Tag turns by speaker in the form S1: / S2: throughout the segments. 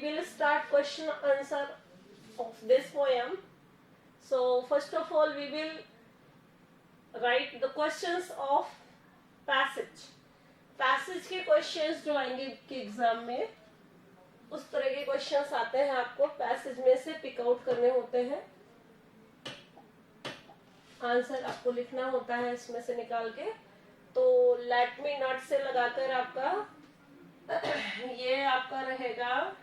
S1: will start question answer of this poem. So first of all we will write the questions of passage. Passage के questions जो आएंगे कि exam में, उस तरह के क्वेश्चंस आते हैं, आपको पैसेज में से पिक आउट करने होते हैं, आंसर आपको लिखना होता है इसमें से निकाल के। तो लेट मी नॉट से लगाकर आपका ये आपका रहेगा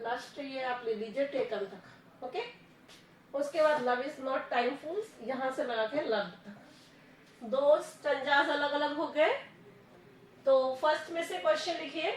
S1: लास्ट, ये आप ले लीजिए टेकन तक। ओके, उसके बाद लव इज नॉट टाइम फूल्स, यहां से लगा के लव तक। दो स्टंजास अलग अलग हो गए। तो फर्स्ट में से क्वेश्चन लिखिए।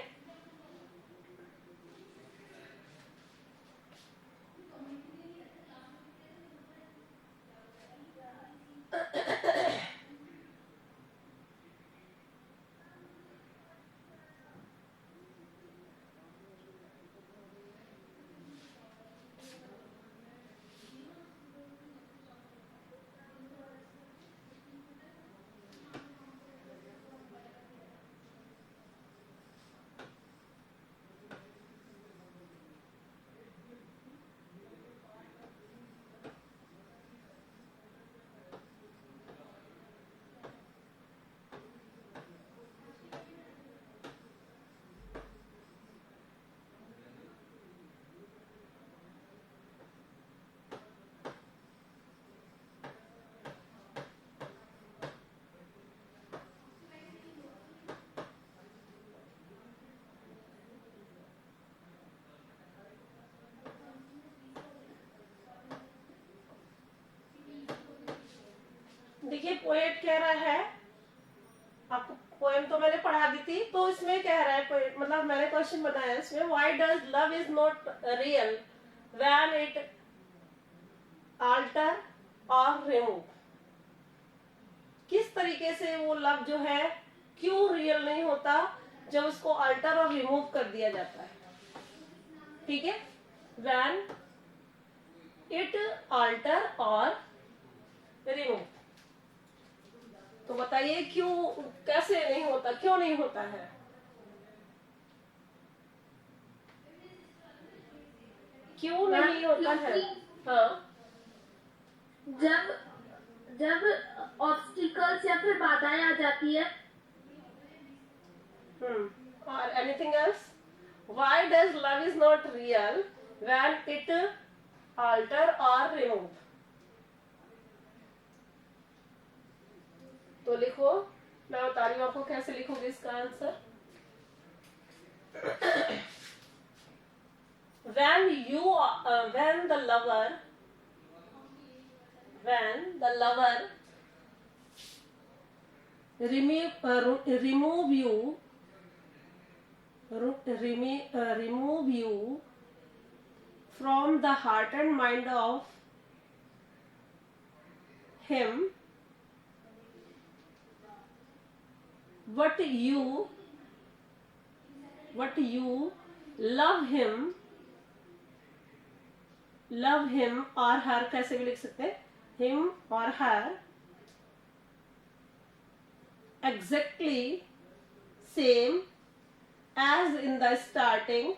S1: देखिए पोएट कह रहा है, आपको पोएम तो मैंने पढ़ा दी थी, तो इसमें कह रहा है, मतलब मैंने क्वेश्चन बताया इसमें, why does love is not real when it alter और रिमूव। किस तरीके से वो लव जो है क्यों रियल नहीं होता जब उसको अल्टर और रिमूव कर दिया जाता है। ठीक है, व्हेन इट अल्टर और रिमूव। तो बताइए क्यों, कैसे नहीं होता, क्यों नहीं होता है? क्यों नहीं होता है? हाँ,
S2: जब ऑब्स्टिकल्स या फिर बाधाएं आ जाती है।
S1: और anything else? Why does love is not real when it alter और रिमूव। तो लिखो, मैं बता रही हूँ आपको कैसे लिखोगे इसका answer. when the lover remove you from the heart and mind of him, what you love him or her, कैसे भी लिख सकते हैं, him or her exactly same as in the starting,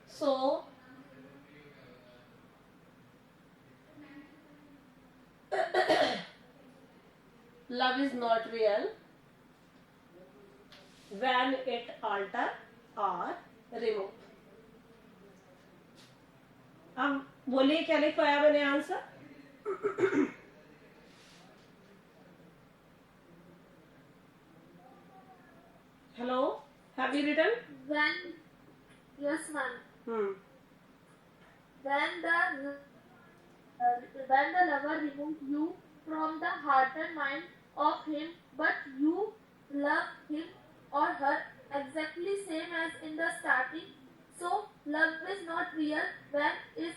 S1: so love is not real when it alter or remove। अब बोलिए क्या लिख पाया मैंने answer? Hello, have you written?
S2: Yes, ma'am. When the lover removes you from the heart and mind of him, but you love him or her exactly same as in the starting, so love is not real when is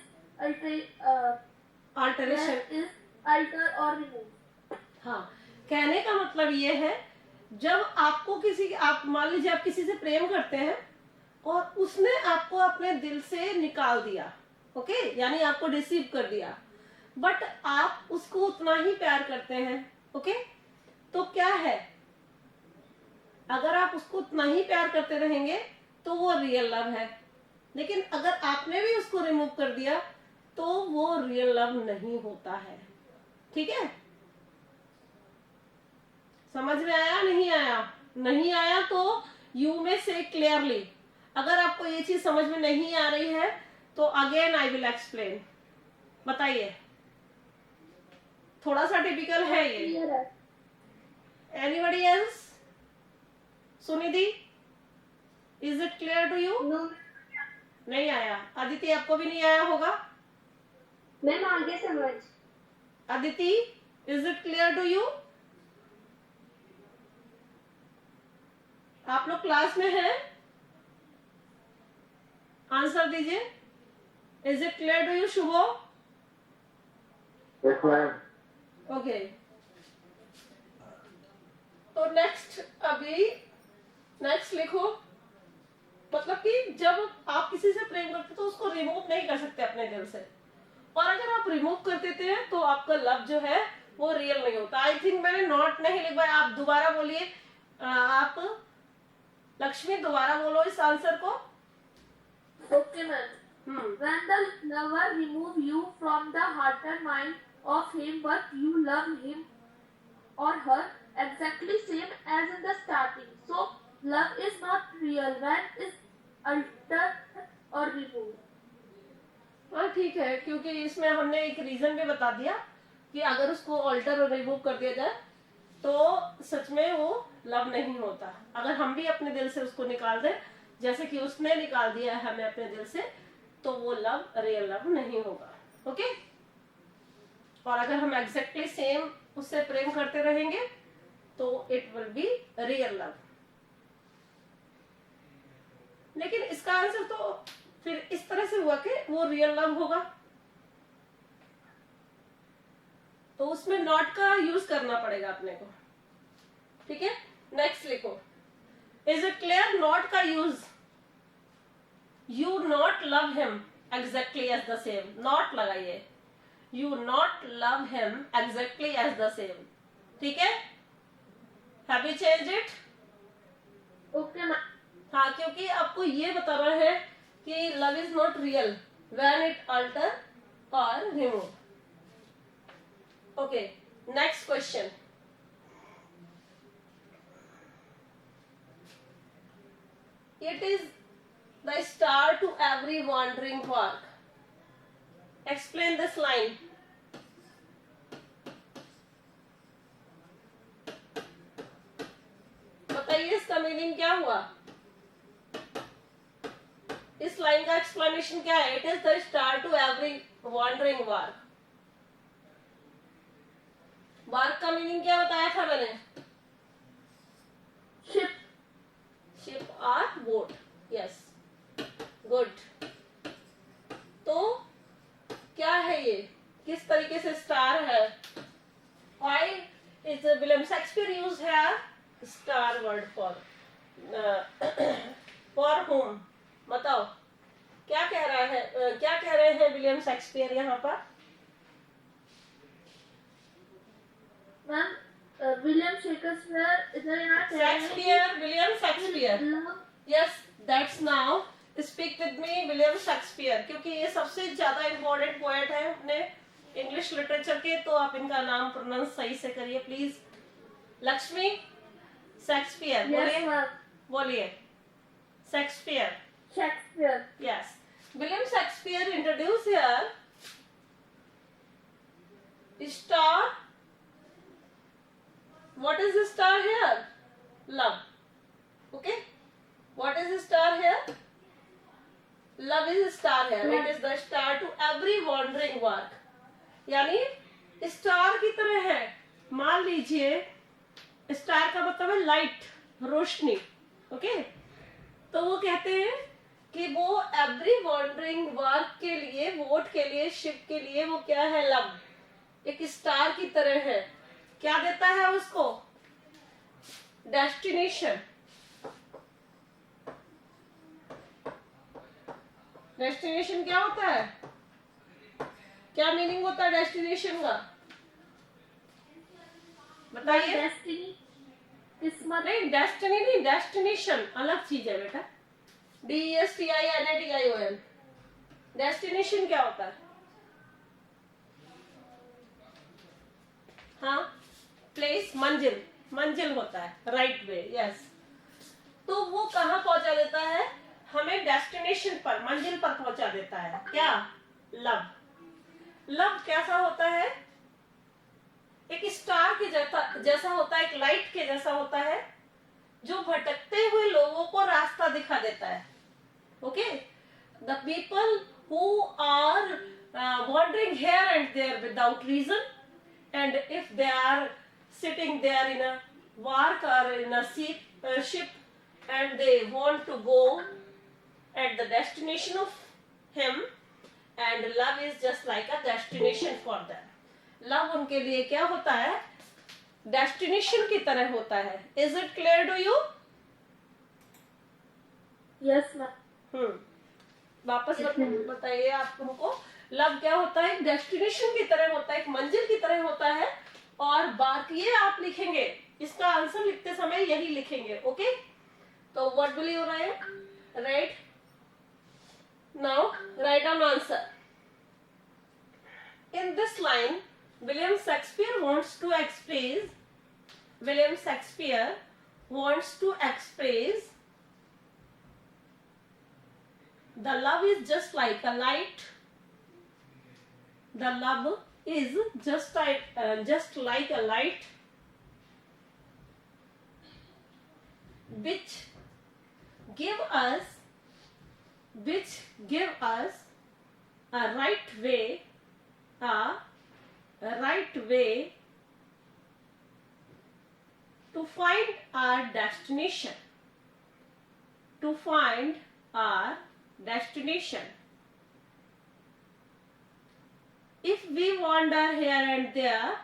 S1: alteration
S2: is alter or remove।
S1: हाँ, कहने का मतलब ये है, जब आपको आप मान लीजिए आप किसी से प्रेम करते हैं और उसने आपको अपने दिल से निकाल दिया, ओके, यानी आपको रिसीव कर दिया, बट आप उसको उतना ही प्यार करते हैं, ओके, तो क्या है, अगर आप उसको उतना ही प्यार करते रहेंगे तो वो रियल लव है, लेकिन अगर आपने भी उसको रिमूव कर दिया तो वो रियल लव नहीं होता है। ठीक है, समझ में आया नहीं आया? नहीं आया तो यू में से क्लियरली। अगर आपको ये चीज समझ में नहीं आ रही है तो अगेन आई विल एक्सप्लेन। बताइए, थोड़ा सा टिपिकल है ये। Anybody else? Sunidhi, is it clear to you?
S3: No
S1: नहीं आया। अदिति, आपको भी नहीं आया होगा?
S3: मैम आगे समझ।
S1: Aditi, is it clear to you? आप लोग क्लास में हैं? आंसर दीजिए। Is it clear to you Shubho?
S4: Yes ma'am.
S1: Okay, तो नेक्स्ट, अभी नेक्स्ट लिखो। मतलब कि जब आप किसी से प्रेम करते तो उसको रिमूव नहीं कर सकते अपने दिल से, और अगर आप रिमूव कर देते हैं तो आपका लव जो है वो रियल नहीं होता। आई थिंक मैंने नोट नहीं लिखवाया, आप दोबारा बोलिए। आप लक्ष्मी दोबारा बोलो इस आंसर को।
S2: Okay, ma'am. When the lover remove you from the heart and mind of him, but you love him or her exactly same as in the starting. So love is not real when is altered or removed.
S1: हाँ ठीक है, क्योंकि इसमें हमने एक reason भी बता दिया कि अगर उसको ऑल्टर और रिमूव कर दिया जाए तो सच में वो लव नहीं होता। अगर हम भी अपने दिल से उसको निकाल दें जैसे कि उसने निकाल दिया है हमें अपने दिल से, तो वो लव रियल लव नहीं होगा। ओके, और अगर हम एग्जैक्टली सेम उससे प्रेम करते रहेंगे तो it will be real love. लेकिन इसका आंसर तो फिर इस तरह से हुआ कि वो रियल लव होगा, तो उसमें नॉट का यूज करना पड़ेगा अपने को। ठीक है, नेक्स्ट लिखो। Is it clear? नॉट का use, you not love him exactly as the same, not लगाइए, you not love him exactly as the same. ठीक है, have you change it?
S2: Okay, ma'am.
S1: हाँ, क्योंकि आपको ये बताना है कि love is not real when it alter और remove. Okay, next question. It is the star to every wandering walk. Explain this line. बताइए इसका मीनिंग क्या हुआ? इस लाइन का एक्सप्लेनेशन क्या है? It is the star to every wandering bark. Bark का मीनिंग क्या बताया था मैंने?
S2: Ship.
S1: शिप और बोट। Yes, good. तो क्या है ये, किस तरीके से स्टार है? Why is William Shakespeare use है स्टार वर्ड फॉर होम? बताओ क्या कह रहा है, क्या कह रहे हैं विलियम शेक्सपियर यहाँ पर?
S2: Ma'am, William Shakespeare is there in our
S1: Shakespeare, William Shakespeare.
S2: love.
S1: Yes, that's now speak with me William Shakespeare, क्योंकि ये सबसे ज्यादा इम्पोर्टेंट पोएट है अपने इंग्लिश लिटरेचर के, तो आप इनका नाम प्रोनाउंस सही से करिए प्लीज। लक्ष्मी, शेक्सपियर
S2: Yes,
S1: बोलिए,
S2: ma'am.
S1: बोलिए। Shakespeare,
S2: Shakespeare.
S1: yes. William Shakespeare introduced here star. What is the star here? Love. Okay. What is the star here? Love is a star here. It is the star to every wandering walk. यानी star की तरह है। मान लीजिए star का मतलब है light, रोशनी। Okay, तो वो कहते हैं कि वो एवरी वॉन्डरिंग वर्क के लिए, वोट के लिए, शिप के लिए वो क्या है? लव, एक स्टार की तरह है। क्या देता है उसको? डेस्टिनेशन। डेस्टिनेशन क्या होता है? क्या मीनिंग होता है डेस्टिनेशन का? बताइए।
S2: डेस्टिनी, किस्मत।
S1: नहीं, डेस्टिनी नहीं, डेस्टिनेशन अलग चीज है बेटा। DESTINATION। डेस्टिनेशन क्या होता है? हाँ, प्लेस, मंजिल, मंजिल होता है, राइट वे, यस। तो वो कहाँ पहुंचा देता है? हमें डेस्टिनेशन पर, मंजिल पर पहुंचा देता है। क्या? लव। लव कैसा होता है? एक स्टार के जैसा होता है, एक लाइट के जैसा होता है, जो भटकते हुए लोगों को रास्ता दिखा देता है। Okay, the people who are wandering here and there without reason, and if they are sitting there in a bark or in a ship, and they want to go at the destination of him, and love is just like a destination for them. Love उनके लिए क्या होता है? Destination की तरह होता है। Is it clear to you?
S2: Yes ma'am.
S1: वापस बताइए आप हमको, लव क्या होता है? डेस्टिनेशन की तरह होता है, एक मंजिल की तरह होता है। और बात ये आप लिखेंगे, इसका आंसर लिखते समय यही लिखेंगे। ओके, तो what will you right? Right now, write down answer. In this line, William Shakespeare wants to express the love is just like a light. The love is just like a light which give us a right way to find our destination. If we wander here and there,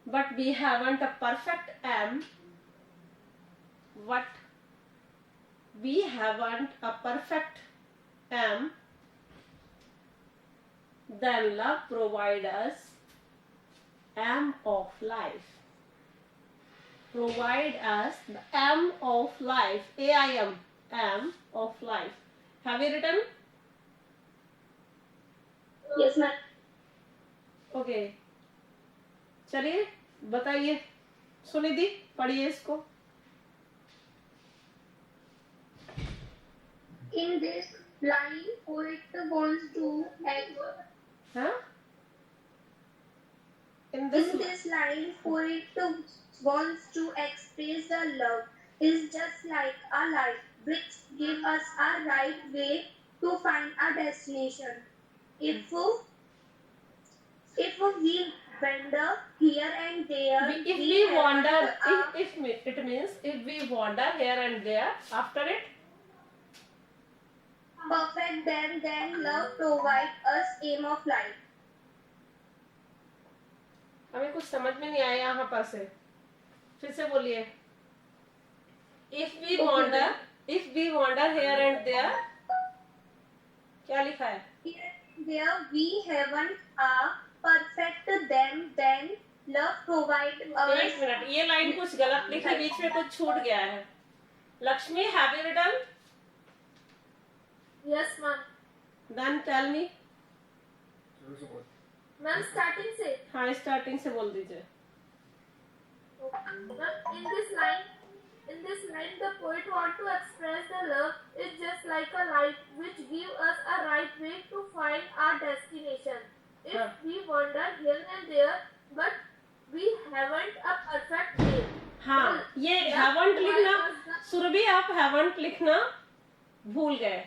S1: but we haven't a perfect aim, then love provide us aim of life. Provide us the aim of life. AIM, aim of life. Have you written?
S3: Yes, ma'am.
S1: Okay. चलिए बताइए, सुनिधि पढ़िए इसको।
S3: In this line, poet wants to
S1: हाँ? In
S3: In
S1: this
S3: this line, poet wants to express the love is just like a light which give us a right way to find a destination. If we wander here and there,
S1: it means if we wander here and there, after it
S3: perfect, then love provide us aim of life.
S1: हमें कुछ समझ में नहीं आया यहाँ पर से, फिर से बोलिए। If we wander here and there, क्या लिखा है?
S3: There we haven't a perfect then love provide
S1: एक
S3: us.
S1: मिनट, ये लाइन कुछ गलत लिखी, बीच में कुछ छूट गया है। Lakshmi, have you written?
S2: Yes ma'am.
S1: Then tell me.
S2: Ma'am starting से।
S1: हाँ, स्टार्टिंग से बोल दीजिए।
S2: In this line, the poet want to express the love is just like a light which give us a right way to find our destination. If we wander here and there, but we haven't a perfect way.
S1: हाँ, ये haven't लिखना, सुरभि आप haven't लिखना भूल गए।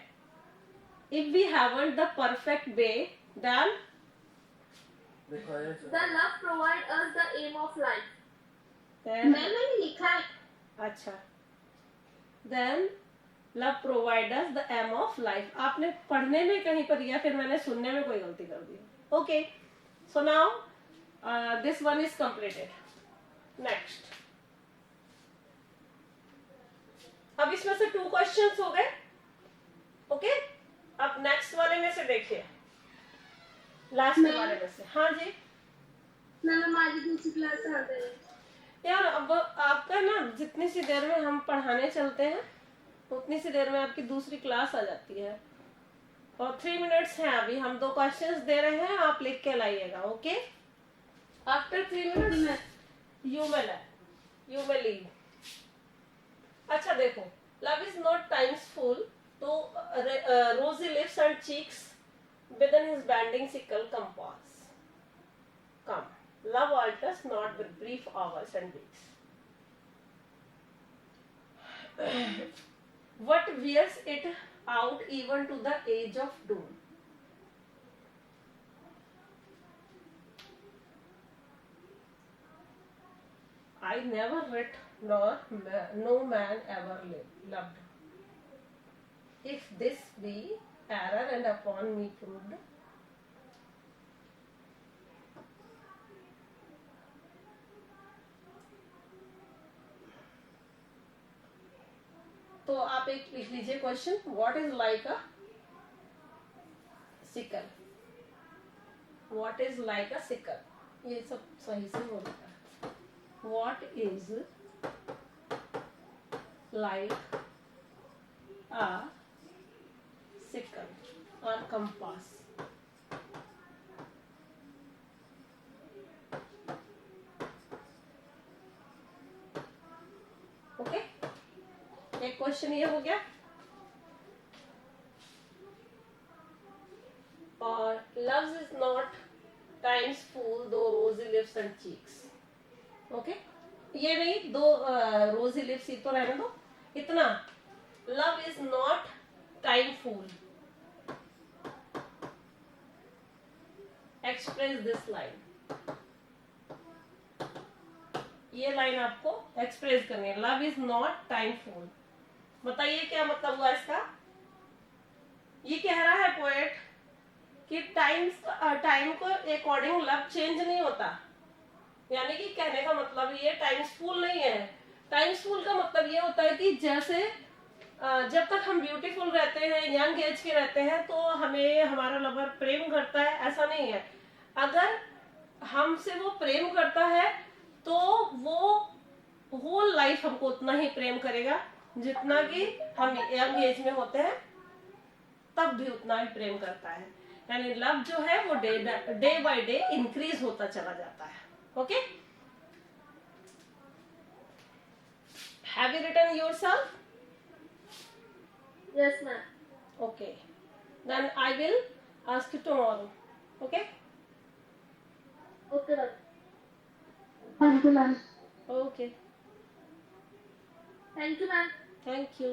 S1: If we haven't the perfect way, then
S2: the love provide us the aim of life.
S3: मैंने लिखा है।
S1: अच्छा, then love provide us the aim of life. आपने पढ़ने में कहीं पर या फिर मैंने सुनने में कोई गलती कर दी? Okay, So now this one is completed. Next. अब इसमें से 2 क्वेश्चंस हो गए. ओके, अब नेक्स्ट वाले में से देखिए, लास्ट वाले में से. हाँ जी
S3: मैम हमारी दूसरी क्लास आ गई.
S1: यार, अब आपका ना जितनी सी देर में हम पढ़ाने चलते हैं उतनी सी देर में आपकी दूसरी क्लास आ जाती है. और 3 मिनट्स हैं अभी, हम 2 क्वेश्चंस दे रहे हैं, आप लिख के लाइएगा. Okay, after 3 minutes you may leave. अच्छा देखो, love is not times full तो rosy lips and cheeks within his bending sickle compass. Come, love alters not with brief hours and weeks. What wears it out even to the age of doom? I never writ nor no man ever loved. If this be error and upon me proved, तो आप एक लिख लीजिए question. What is like a sickle? What is like a sickle? ये सब सही से बोलता है. What is like a sickle or compass? Okay, एक क्वेश्चन ये हो गया. और loves is not times full though rosy lips and cheeks. Okay, ये नहीं, 2 rosy lips ही तो रहने दो. इतना love is not time full. Express this line. ये लाइन आपको एक्सप्रेस करनी है. Love is not time full. बताइए क्या मतलब हुआ इसका? ये कह रहा है पोएट कि टाइम को अकॉर्डिंग लव चेंज नहीं होता. यानी कि कहने का मतलब ये टाइम्स फुल नहीं है. टाइम्स फुल का मतलब ये होता है कि जैसे जब तक हम ब्यूटीफुल रहते हैं, यंग एज के रहते हैं, तो हमें हमारा लवर प्रेम करता है, ऐसा नहीं है. अगर हमसे वो प्रेम करता है तो वो होल लाइफ हमको उतना ही प्रेम करेगा जितना कि हम यंग एज में होते हैं तब भी उतना ही प्रेम करता है. यानी लव जो है वो डे बाय डे इंक्रीज होता चला जाता है. Okay, have you written yourself?
S2: Yes, ma'am.
S1: Okay, then I will ask you tomorrow. Okay.
S2: Okay, ma'am.
S3: Thank you, ma'am.
S1: Okay,
S2: Thank you, ma'am.
S1: thank you.